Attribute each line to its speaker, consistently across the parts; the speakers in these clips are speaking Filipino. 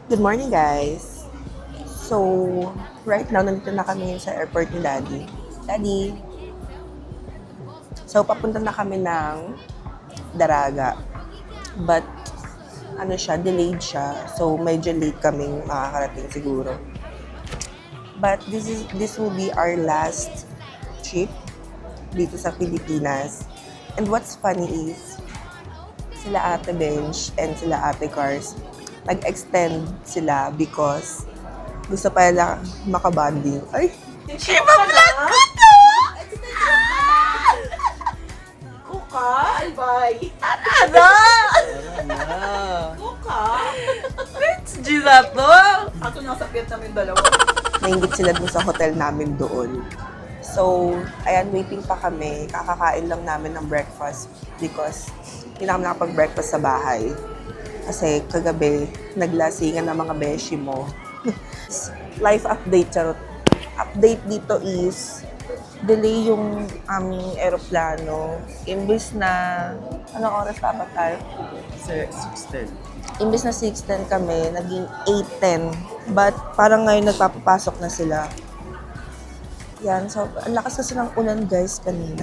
Speaker 1: Good morning, guys. So, right now, nandito na kami sa airport ni Daddy. Daddy, so papunta na kami ng Daraga. But, ano siya, delayed siya. So, medyo late kaming makakarating siguro. But this will be our last trip dito sa Pilipinas. And what's funny is, sila Ate Bench and sila Ate Cars, nag-extend sila because gusto pa nila makabanding. Ay! Shiba vlog ko to!
Speaker 2: Kuka? Albay.
Speaker 1: Ano?
Speaker 2: Kuka?
Speaker 1: Let's do that to!
Speaker 2: Ako nasa pit namin dalawa.
Speaker 1: Nainggit sila dun sa hotel namin doon. So, ayan, waiting pa kami. Kakakain lang namin ng breakfast because hindi na kami nakapag-breakfast sa bahay. Kasi kagabi, naglasingan ng mga beshi mo. Life update, charot. Update dito is, delay yung aming aeroplano. Imbis na, anong oras dapat tayo?
Speaker 3: 6:10.
Speaker 1: Imbis na 6:10 kami, naging 8:10. But parang ngayon nagpapapasok na sila. Yan, so ang lakas kasi ng ulan guys kanina.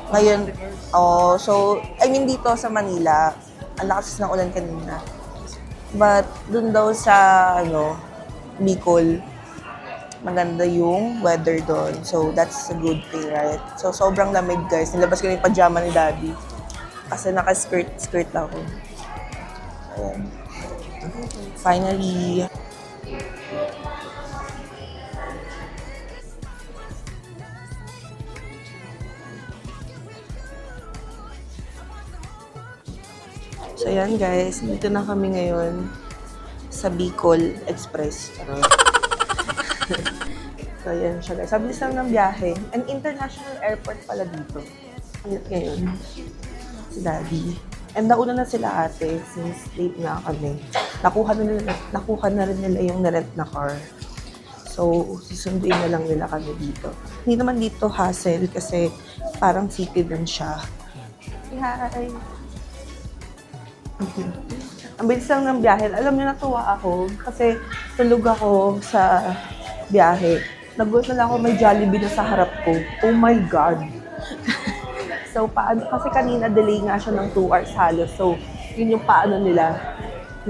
Speaker 1: Ngayon, so, I mean dito sa Manila, ang lakas ng ulan kanina. But dun daw sa, Bicol, maganda yung weather doon. So, that's a good thing, right? So, sobrang lamig guys. Nilabas ko na yung pajama ni Daddy. Kasi naka-skirt lang ako. Ayan. Finally. So, ayan guys. Dito na kami ngayon sa Bicol Express. Charot. So, ayan siya guys. Sabilis lang ng biyahe. An international airport pala dito. Ngayon, si Daddy. And nauna na sila ate since late na kami. Nakuha na rin nila yung na-rent na car. So, susunduin na lang nila kami dito. Hindi naman dito hassle kasi parang city din siya. Hi! Ang bilis lang ng biyahe. Alam niyo, natuwa ako kasi tulog ako sa biyahe. Nagulat na lang ako may Jollibee na sa harap ko. Oh my God! So, paano? Kasi kanina delay nga siya ng 2 hours halos. So, yun yung paano nila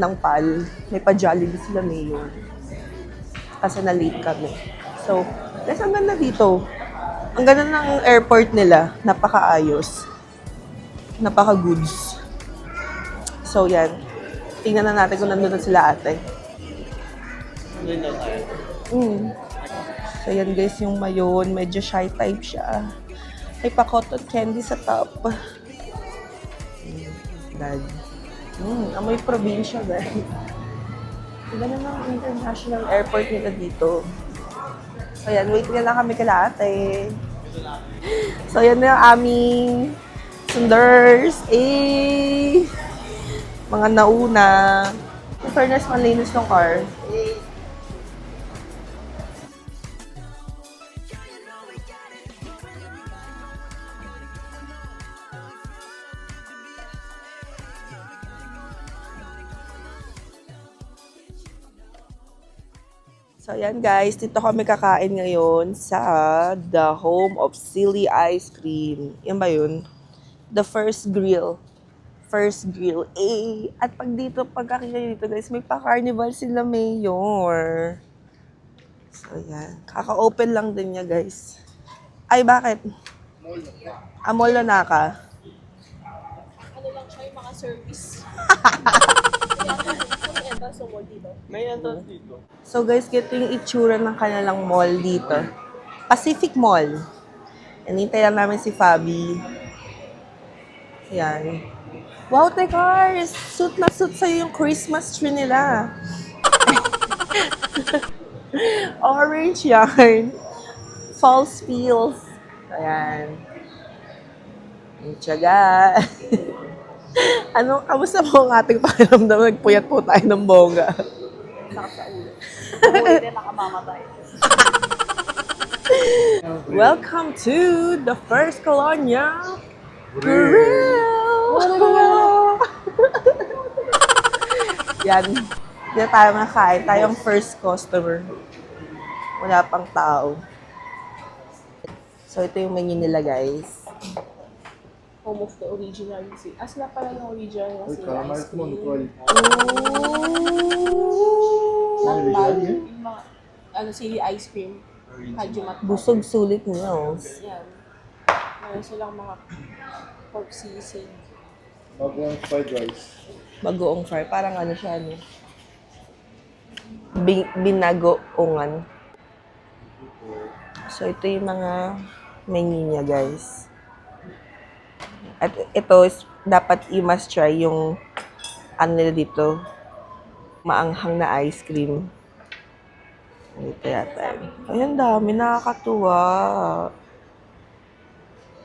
Speaker 1: ng PAL. May pa-Jollibee sila ngayon. Kasi na-late kami. So, guys, ang ganda dito. Ang ganda ng airport nila. Napakaayos. Napaka-goods. So, yan. Tingnan na natin kung nandun na sila ate. So, yan guys, yung mayon. Medyo shy type siya. May pa-cotton candy sa top. Dad. Amoy probinsya, guys. Iba na ng international airport nila dito. So, yan. Waiting na lang kami kila ate. So, yan na yung aming sunders. Mga nauna. In fairness, malinis ng car. So, ayan guys, dito kami kakain ngayon sa The Home of Silly Ice Cream. Yan ba yun? The First Grill. First Grill. At pagkakita dito guys, may pa-carnival sila mayor. So, yan. Kaka-open lang din niya guys. Ay, bakit? Mall na ka?
Speaker 2: Ano lang siya yung mga service. Sa mall dito.
Speaker 3: May entrance dito.
Speaker 1: So guys, ganito yung itsura ng kanilang mall dito. Pacific Mall. Anintay lang namin si Fabi. Yan. Wow, Tekars! Suit na suit sa'yo yung Christmas tree nila. Orange yarn. False feels. Ayan. Yung tiyaga. Kamusta po ang ating pakiramdam? Nagpuyat po tayo ng bongga.
Speaker 2: Sakit sa ulo. Ulit din nakamamatay.
Speaker 1: Welcome to the First Colonial Grill! Yan. Hindi na tayo makakain. Tayo ang first customer. Wala pang tao. So, ito yung menu nila, guys.
Speaker 2: Home of the original. Sila pala yung original na sila
Speaker 3: Calamari
Speaker 2: ice
Speaker 3: mo,
Speaker 2: cream.
Speaker 3: Nicole.
Speaker 2: Not
Speaker 3: Original
Speaker 2: bad.
Speaker 3: yan?
Speaker 2: Yung mga, sili ice cream. Hajumat.
Speaker 1: Busog sulit niya, oh.
Speaker 2: Yan. Meron silang mga pork sisig.
Speaker 3: Bagong fried rice.
Speaker 1: Bagoong fry. Parang ano siya, ano? Binagoongan. So, ito yung mga menu niya, guys. At ito, dapat you must try yung ano nila dito. Maanghang na ice cream. Ito yata. Ayan, dami. Nakakatuwa.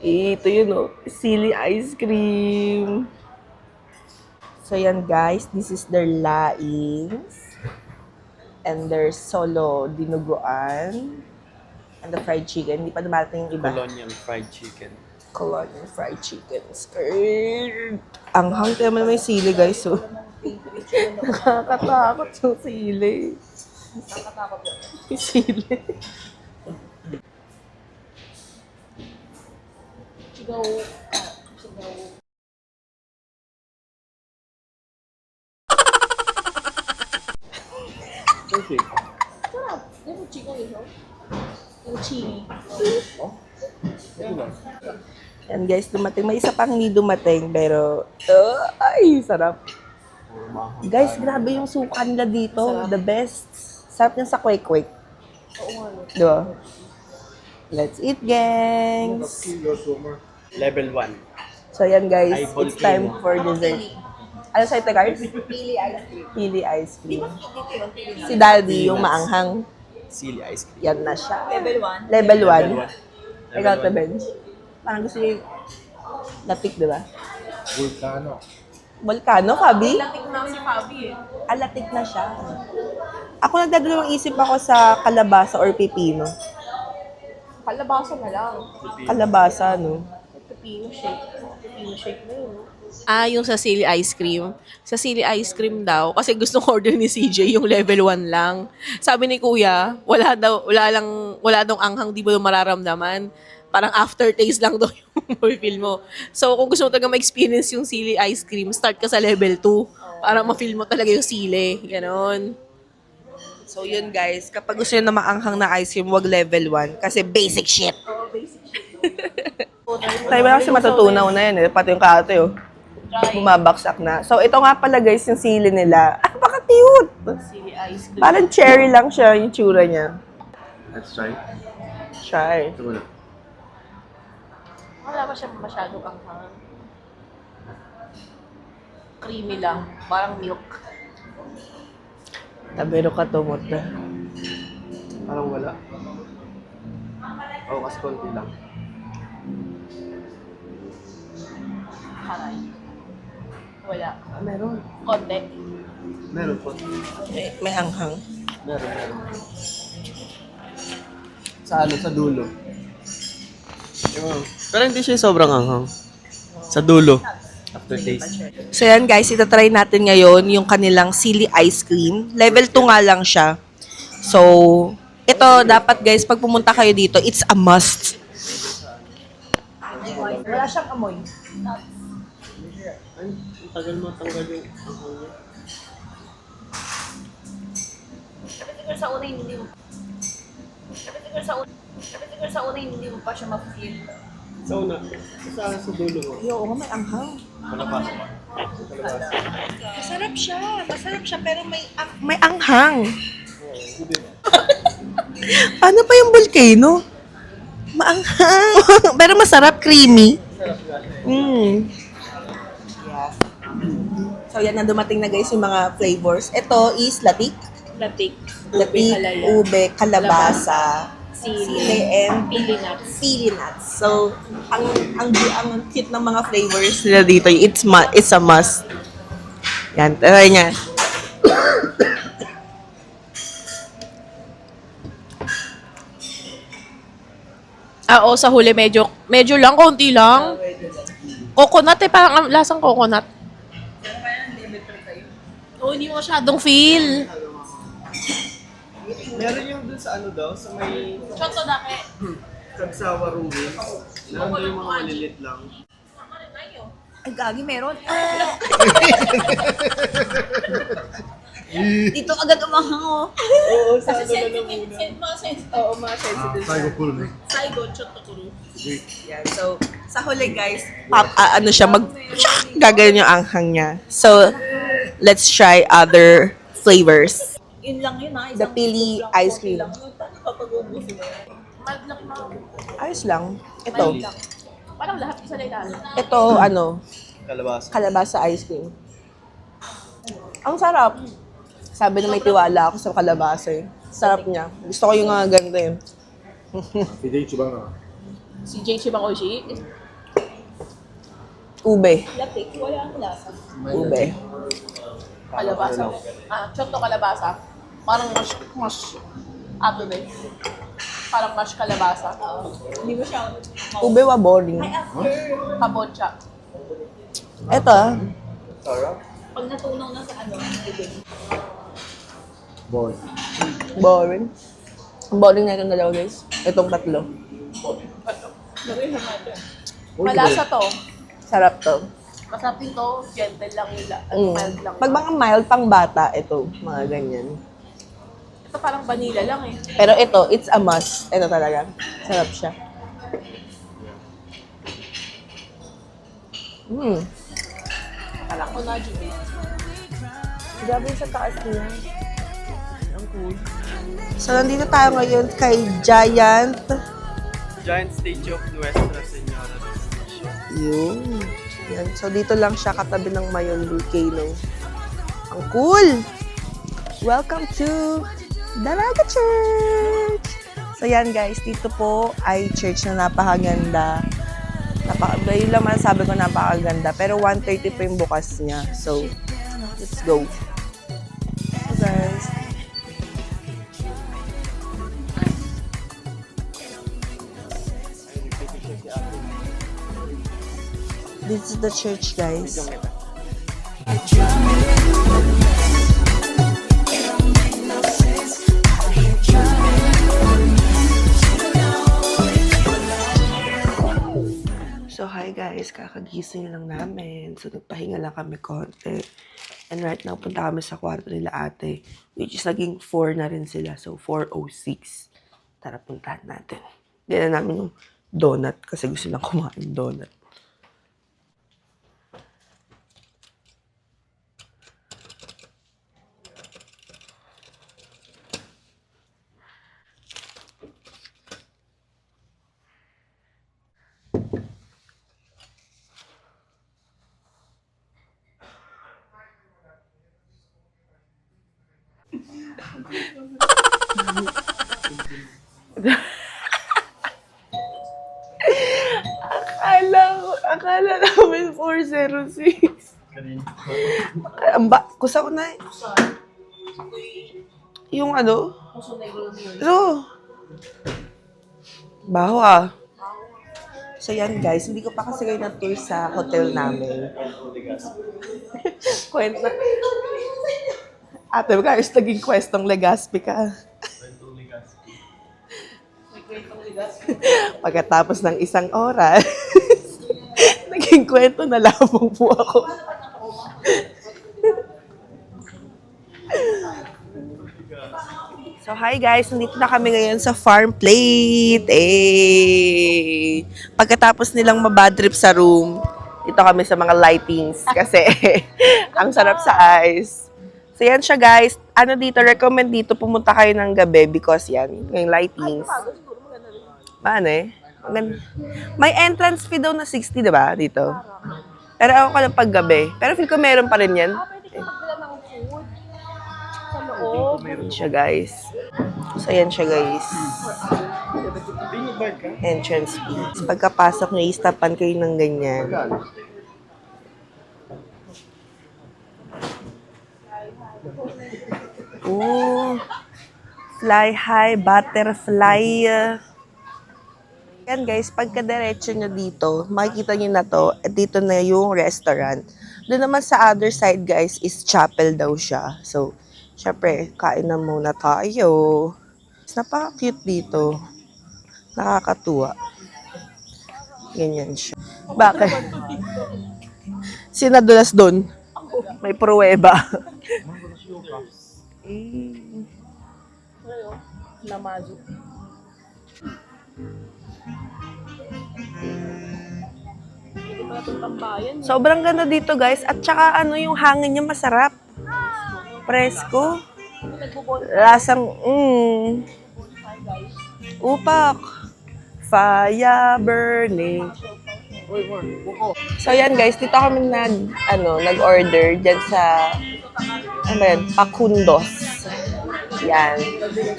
Speaker 1: Ito yun, oh. Silly ice cream. So, yan, guys. This is their laings. And their solo dinuguan. And the fried chicken. Hindi pa dumarating yung iba.
Speaker 3: Colonial fried chicken.
Speaker 1: Colonial fried chicken. Skirt. Ang hanggang naman may sili, guys. So. Nakakatakot yung sili.
Speaker 2: Nakakatakot yun.
Speaker 1: Yung sili.
Speaker 2: Sigaw. Sigaw.
Speaker 3: Okay.
Speaker 2: Sarap. Di mo chigaw yun, no? Yung chili.
Speaker 3: Ito lang.
Speaker 1: Yan, guys. Dumating. May isa pang hindi dumating. Pero, ay, sarap. Guys, grabe yung suka nila dito.
Speaker 2: Sarap.
Speaker 1: The best. Sarap niya sa kwek-kwek.
Speaker 2: Oo nga, no?
Speaker 1: Diba? Let's eat, gangs!
Speaker 3: Level 1.
Speaker 1: So, yan, guys.
Speaker 3: Ay,
Speaker 1: It's time for dessert. Ano sa'yo, Tegars?
Speaker 2: Pili ice cream.
Speaker 1: Pili ice cream.
Speaker 2: Dito yun, pili
Speaker 1: Si Daddy, yung maanghang.
Speaker 3: Silly ice cream.
Speaker 1: Yan na siya.
Speaker 2: Level 1.
Speaker 1: Level 1.
Speaker 3: Level
Speaker 1: Ikaw,
Speaker 3: one.
Speaker 1: the bench. Parang gusto niyo yung latik, di ba?
Speaker 3: Vulcano.
Speaker 1: Volcano, Fabi?
Speaker 2: Latik na si Fabi eh.
Speaker 1: Alatik na siya. Ako nagdadalawang isip ako sa kalabasa or pipino.
Speaker 2: Kalabasa na lang.
Speaker 1: Kalabasa, no?
Speaker 2: Pepino shake. Pepino shake na yun. Yung sa Silly Ice Cream. Sa Silly Ice Cream daw, kasi gustong order ni CJ yung level 1 lang. Sabi ni Kuya, wala daw anghang, di mo daw mararamdaman. Parang aftertaste lang daw yung feel mo. So, kung gusto mo talaga ma-experience yung Silly Ice Cream, start ka sa level 2. Para ma-feel mo talaga yung sili. Ganon.
Speaker 1: So, yun, guys. Kapag gusto nyo na maanghang na ice cream, wag level 1. Kasi basic shit. Tayo ba kasi matutunaw na yan, eh. Pati yung kate, oh. Bumabaksak na. So, ito nga pala, guys, yung sili nila. Ah, baka cute!
Speaker 2: Silly Ice Cream.
Speaker 1: Parang cherry lang siya, yung tsura niya.
Speaker 3: Let's try.
Speaker 1: Try.
Speaker 3: Ito muna.
Speaker 2: Wala ba siya masyadong anghang? Creamy lang. Parang milk.
Speaker 1: Tabero ka tumot na.
Speaker 3: Parang wala. Oo, kasi konti lang.
Speaker 2: Haray. Wala.
Speaker 1: Meron.
Speaker 2: Konti.
Speaker 3: Meron po.
Speaker 1: May anghang.
Speaker 3: Meron. Sa ano, sa dulo. Pero hindi siya sobrang anghang. Sa dulo. Aftertaste.
Speaker 1: So yan guys, itatry natin ngayon yung kanilang silly ice cream. Level 2 nga lang siya. So, ito dapat guys, pag pumunta kayo dito, it's a must. Wala siyang amoy.
Speaker 3: Ay, ang tagal mo tanggal yung anghang niya.
Speaker 2: Siguro sa una hindi mo. Siguro sa una hindi mo pa siya ma-feel.
Speaker 3: Sa una, sa dulo mo.
Speaker 1: Yo, nga may anghang.
Speaker 3: Wala pa.
Speaker 1: Masarap siya. Masarap siya pero may anghang. Ano pa yung volcano? Maanghang. Pero masarap, creamy. Yeah. So yan na dumating na guys yung mga flavors. Ito is latik.
Speaker 2: Latik.
Speaker 1: Latik, ube, kalabasa, sili, and
Speaker 2: Pili nuts.
Speaker 1: pili nuts. So, ang cute ng mga flavors nila dito, it's a must. Yan, try niya.
Speaker 2: Oo, sa huli medyo lang, konti lang. Coconut eh, parang lasang coconut. So, hindi mo masyadong feel.
Speaker 3: Meron yung dun sa ano daw, sa may
Speaker 2: Choto dake.
Speaker 3: Kagsawa Ruins. Meron daw yung mga malilit lang.
Speaker 1: Ay, gagi, meron. Dito agad umahang, oh.
Speaker 3: Oo, sa ano na
Speaker 2: Sensitive. Oo, mga sensitive.
Speaker 3: Saigo full me.
Speaker 2: Saigo, choto kuru.
Speaker 1: Yan, so, sa huli guys, ano siya, gagawin yung anghang niya. So, let's try other flavors.
Speaker 4: Yun lang yun ha.
Speaker 1: The pili ice cream.
Speaker 2: Mild lang mga.
Speaker 1: Ayos lang. Ito.
Speaker 2: Parang lahat isa na ilalim.
Speaker 1: Ito, ano,
Speaker 3: Kalabasa.
Speaker 1: kalabasa ice cream. Ang sarap. Sabi na may tiwala ako sa kalabasa eh. Sarap niya. Gusto ko yung mga ganda eh.
Speaker 2: Si Jay Chibangoshi.
Speaker 1: Ube.
Speaker 4: Latik, wala ang lasa.
Speaker 1: Ube.
Speaker 2: Kalabasa. Choto kalabasa. Parang mash. Ato ba? Parang mash kalabasa.
Speaker 4: Hindi mo siya
Speaker 1: Ube wa boring.
Speaker 2: Kabocha.
Speaker 1: Ito ah.
Speaker 3: Sarap.
Speaker 4: pag natunaw na sa ano, ibig.
Speaker 1: Boring. Ang boring na itong dalawa guys. Itong tatlo.
Speaker 4: Gawin naman natin.
Speaker 2: Malasa to.
Speaker 1: Sarap to.
Speaker 2: Masarap din to. Gentle lang nila. At
Speaker 1: Mm.
Speaker 2: mild lang.
Speaker 1: Pag mga mild pang bata, ito. Mga ganyan.
Speaker 2: Ito parang vanilla lang eh.
Speaker 1: Pero ito, it's a must. Ito talaga. Sarap siya.
Speaker 2: Parang ko na Judy.
Speaker 1: Grabe sa taas niya. Ang cool. So, nandito tayo ngayon kay Giant.
Speaker 3: Giant Statue of Nuestra Senora de Mission.
Speaker 1: Yun. Yan. So, dito lang siya katabi ng Mayon Volcano. Ang cool! Welcome to Dalaga Church! So, yan guys. Dito po ay church na napakaganda. Yun lang sabi ko napakaganda. Pero 1:30 po yung bukas niya. So, let's go. So, guys. This is the church, guys. So, hi guys. Kakagising lang namin. So, nagpahinga lang kami konti. And right now, punta kami sa kwarto nila ate. Which is naging 4 na rin sila. So, 4:06. Tara, puntahan natin. Hindi na namin yung donut kasi gusto lang kumain donut. Akala namin 406. Kusa ko na eh. Yung ano? Pero, baho ah. So yan guys, hindi ko pa kasi kayo na-tour sa hotel namin. Kwento. Ate, guys, naging kwestong Legazpi ka. Pagkatapos ng 1 oras, naging kwento na lamang po ako. So, hi guys, nandito na kami ngayon sa farm plate. Pagkatapos nilang mabadrip sa room, dito kami sa mga lightings kasi ang sarap sa eyes. So, yan siya guys. Ano dito, recommend dito pumunta kayo ng gabi because yan, yung lightings. Paano eh? May entrance fee daw na 60, di ba? Dito. Pero ako ko lang paggabi. Pero feel ko meron pa rin yan.
Speaker 4: Pwede ka magdala ng food sa loob.
Speaker 1: Yan siya, guys. So, yan siya, guys. Entrance fee. So, pagkapasok nyo, istapan kayo ng ganyan. Ooh. Fly high, butterfly. Yan guys, pagka-diretso nyo dito, makikita nyo na to, at dito na yung restaurant. Doon naman sa other side, guys, is chapel daw siya. So, syempre, kain na muna tayo. Napaka-cute dito. Nakakatuwa. Ganyan siya. Bakit? Sinadulas doon. May pruweba.
Speaker 2: Namazo. Hindi pala itong tambayan.
Speaker 1: Sobrang ganda dito, guys. At saka yung hangin niya masarap. Presko. Lasang, upak. Fire burning. So yan guys, dito kami nag-order dyan sa Pakundos. Yan.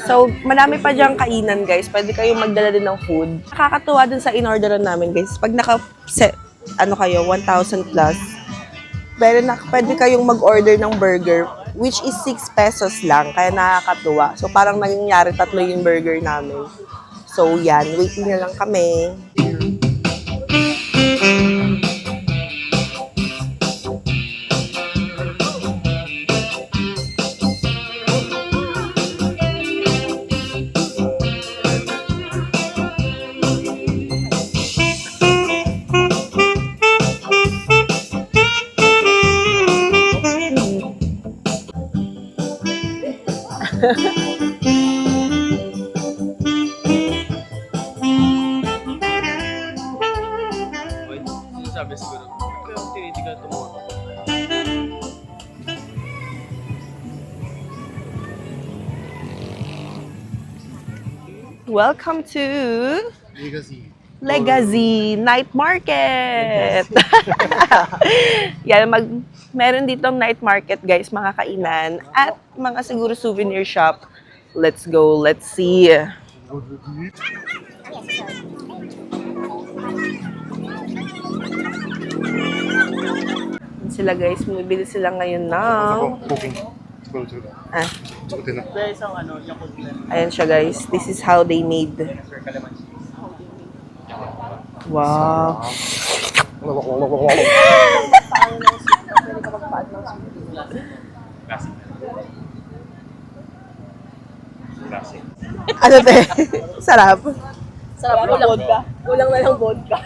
Speaker 1: So, marami pa dyan kainan guys. Pwede kayong magdala din ng food. Nakakatuwa dun sa in-orderan namin guys. Pag kayo, 1,000 plus, pwede kayong mag-order ng burger, which is 6 pesos lang. Kaya nakakatuwa. So, parang nangyayari 3 yung burger namin. So, yan. Waiting na lang kami.
Speaker 3: Sabi siguro, kaya tinitigan tumulong.
Speaker 1: Welcome to Legacy Night Market. Yan, meron ditong night market guys, mga kainan at mga siguro souvenir shop. Let's go, let's see. Sila guys, bumibili sila ngayon ng... Ayan siya guys, this is how they made. Wow. Ano te? Sarap.
Speaker 2: Sarap, kulang na lang vodka.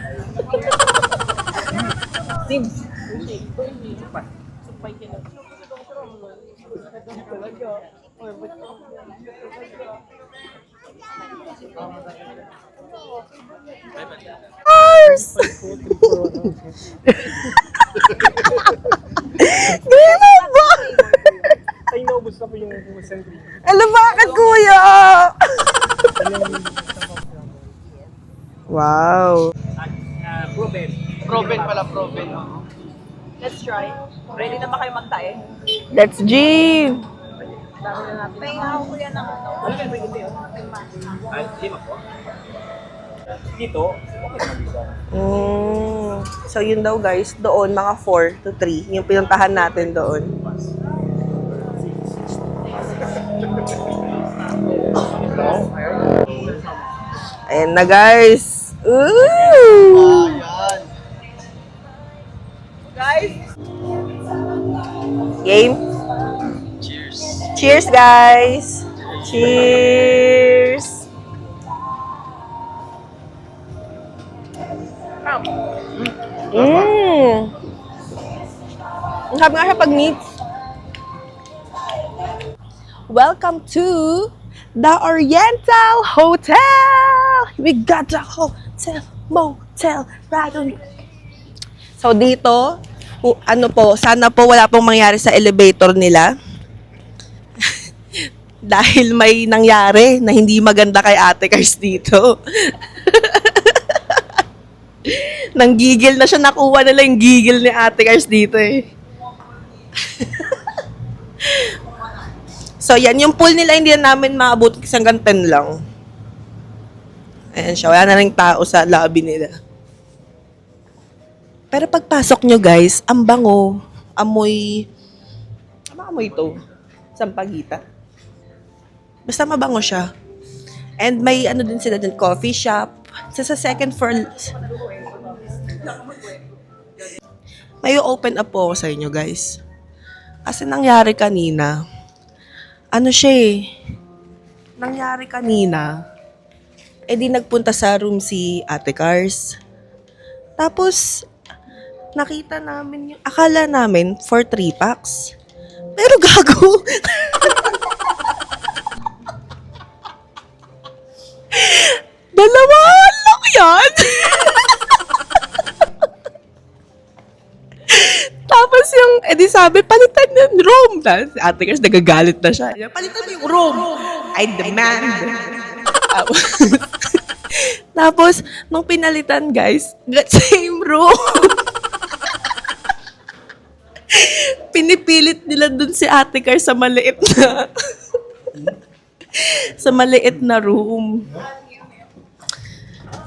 Speaker 2: Sim.
Speaker 1: Mars! Ganyan ba?
Speaker 5: Ay, naubos na po yung sentry.
Speaker 1: Alam, bakit kuya? Wow.
Speaker 5: Proven. Proven pala, proven.
Speaker 2: Let's try. Ready na ba kayo magtae?
Speaker 1: Let's G!
Speaker 2: Pahinga ako kuya ng ano.
Speaker 5: Ano kayo pwede yun? Ay, lima po. Dito,
Speaker 1: So yun daw guys, doon mga 4 to 3 yung pinuntahan natin doon. Ayan na guys. Ooh! Guys! Game?
Speaker 3: Cheers.
Speaker 1: Cheers guys! Cheers! Ang sabi nga siya pag meats. Welcome to the Oriental Hotel! We got the hotel, motel, right on. So dito, sana po wala pong mangyari sa elevator nila. Dahil may nangyari na hindi maganda kay Ate Cars dito. Nanggigil na siya, nakuha nila yung gigil ni Ate Cars dito eh. So yan, yung pool nila hindi na namin maabot kasi hanggang 10 lang. Ayan siya, wala na rin tao sa lobby nila. Pero pagpasok nyo guys, ang bango, amoy, ano amoy ito? Sampagita. Basta mabango siya. And may ano din sila din, coffee shop. Sa second floor, may mag-open up po ako sa inyo, guys. Kasi nangyari kanina, nangyari kanina, di nagpunta sa room si Ate Cars. Tapos, nakita namin akala namin for 3 packs. Pero gago. Dalawa lang yan. Tapos yung, di sabi, palitan yung room. Tapos si Ate Cars, nagagalit na siya. Palitan mo yung room. I demand. Tapos, nung pinalitan, guys, same room. Pinipilit nila dun si Ate Cars sa maliit na room.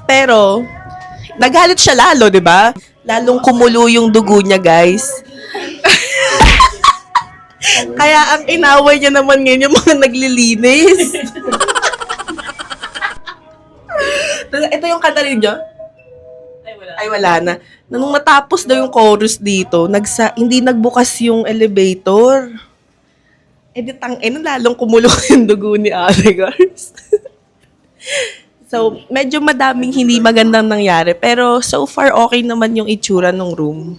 Speaker 1: Pero, nagalit siya lalo, di ba? Lalong kumulo yung dugo niya, guys. Kaya ang inaway niya naman ngayon yung mga naglilinis. Ito yung kanta ninyo? Ay, wala na. Nung matapos daw yung chorus dito, hindi nagbukas yung elevator. Di lalong kumulo yung dugo ni Ate Cars. So, medyo madaming hindi magandang nangyari. Pero, so far, okay naman yung itsura ng room.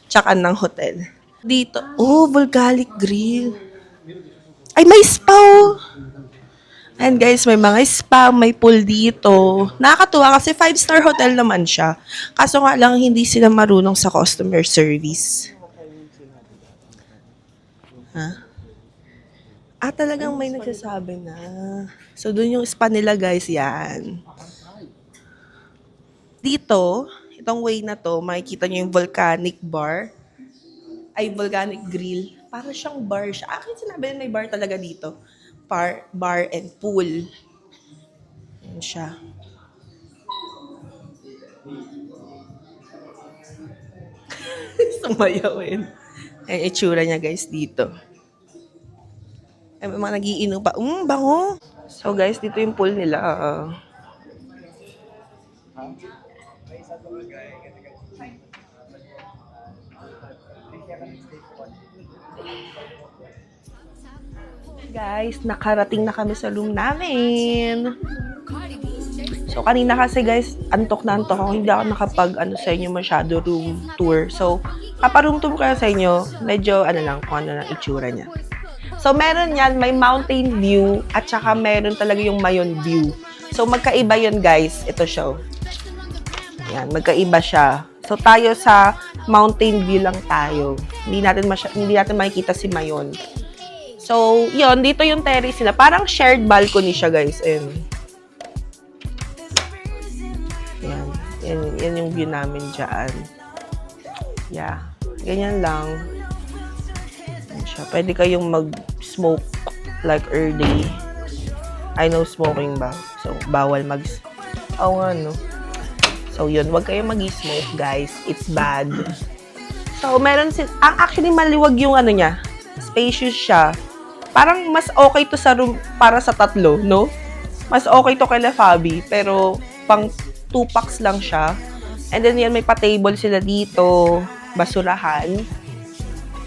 Speaker 1: Tsaka ng hotel. Dito, volcanic grill. Ay, may spa. And guys, may mga spa, may pool dito. Nakakatuwa kasi 5-star hotel naman siya. Kaso nga lang, hindi sila marunong sa customer service. Ha? Talagang may nagsasabi na. So, dun yung spa nila, guys, yan. Dito, itong way na to, makikita nyo yung volcanic bar. Ay, volcanic grill. Para siyang bar siya. Akin sinabi na may bar talaga dito. Bar and pool. Yan siya. Sumayawin. Ay, itsura niya, guys, dito. Ay, may mga nagiinom pa. Bango. So, guys, dito yung pool nila. Guys, nakarating na kami sa room namin. So, kanina kasi guys, antok na antok ako. Hindi ako sa inyo masyado room tour. So, room tour ko sa inyo, medyo kung ano lang itsura niya. So, meron yan, may mountain view, at saka meron talaga yung Mayon view. So, magkaiba yun guys. Ito siya. Yan, magkaiba siya. So, tayo sa mountain view lang tayo. Hindi natin makikita si Mayon. So, yun, dito yung terrace nila. Parang shared balcony siya, guys. Ayun. Yan yung view namin dyan. Yeah. Ganyan lang. Yan siya. Pwede kayong mag-smoke like early. I know smoking ba? So, bawal Oo nga, no? So, yun. Huwag kayong mag-smoke, guys. It's bad. So, actually, maliwag yung niya. Spacious siya. Parang mas okay to sa room para sa 3, no? Mas okay to kay Fabi, pero pang 2 packs lang siya. And then yan, may pa-table sila dito, basurahan.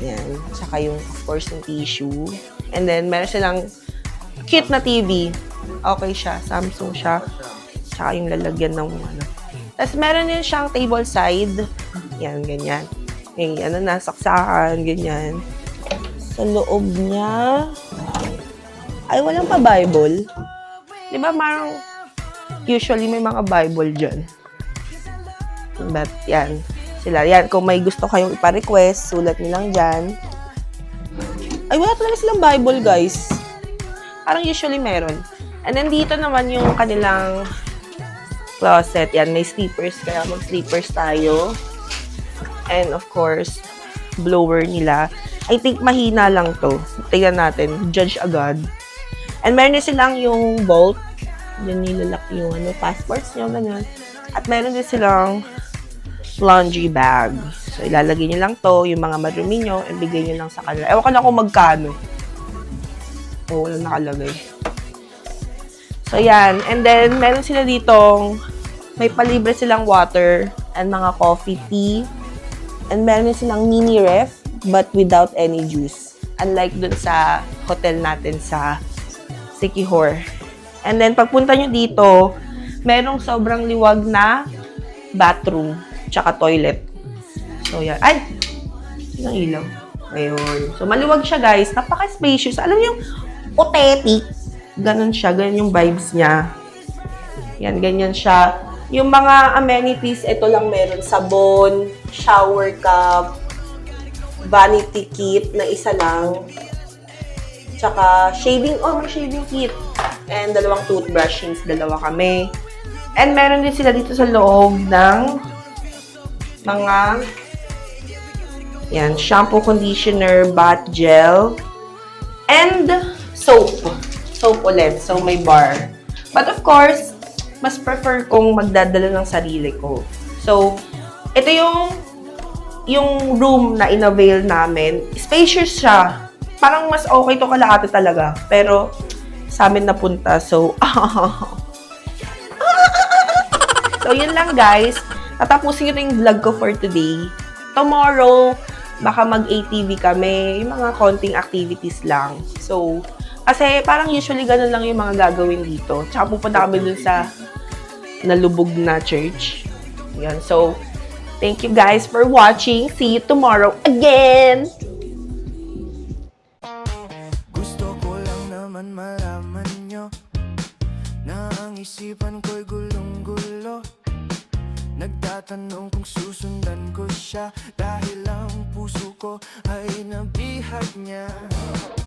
Speaker 1: Yan, saka yung, of course, yung tissue. And then, meron silang cute na TV. Okay siya, Samsung siya. Saka yung lalagyan ng Tapos meron din siyang table side. Yan, ganyan. Yung nasaksakan, ganyan. Sa loob niya, ay walang pa Bible. Di ba usually may mga Bible dyan. But yan, sila. Yan, kung may gusto kayong ipa-request, sulat niyo lang dyan. Ay, wala talaga silang Bible, guys. Parang usually meron. And then dito naman yung kanilang closet. Yan, may sleepers, kaya mag-sleepers tayo. And of course, blower nila. I think mahina lang to. Tingnan natin. Judge agad. And meron din silang yung vault. Yan nilalak yung passports nyo, ganyan. At meron din silang laundry bag. So, ilalagay nyo lang to, yung mga madumi nyo, and bigay nyo lang sa kanila. Ewan ko na kung magkano. Wala nakalagay. So, yan. And then, meron sila ditong, may palibre silang water and mga coffee, tea. And meron din silang mini ref, but without any juice. Unlike dun sa hotel natin sa Siquijor. And then, pagpunta nyo dito, merong sobrang liwag na bathroom, tsaka toilet. So, yan. Ay! Yung ilaw. Ayun. So, maliwag siya, guys. Napaka-spacious. Alam niyo yung authentic. Ganon siya. Ganon yung vibes niya. Yan, ganyan siya. Yung mga amenities, ito lang meron. Sabon, shower cup, vanity kit na isa lang. Tsaka shaving, may shaving kit. And dalawang toothbrushings, dalawa kami. And meron din sila dito sa loob ng mga shampoo, conditioner, bath gel, and soap. Soap ulit. So, may bar. But of course, mas prefer kong magdadala ng sarili ko. So, ito yung room na in-avail namin. Spacious siya. Parang mas okay to kalahati talaga. Pero, sa amin napunta. So, so, yun lang guys. Tatapusin ko na yung vlog ko for today. Tomorrow, baka mag-ATV kami. Yung mga konting activities lang. So, kasi parang usually ganun lang yung mga gagawin dito. Tsaka pupunta kami dun sa nalubog na church. Yan. So, thank you guys for watching. See you tomorrow again!
Speaker 6: Gusto ko lang naman malaman nyo na ang isipan ko'y gulong-gulo. Nagtatanong kung susundan ko siya dahil ang puso ko ay nabihag niya.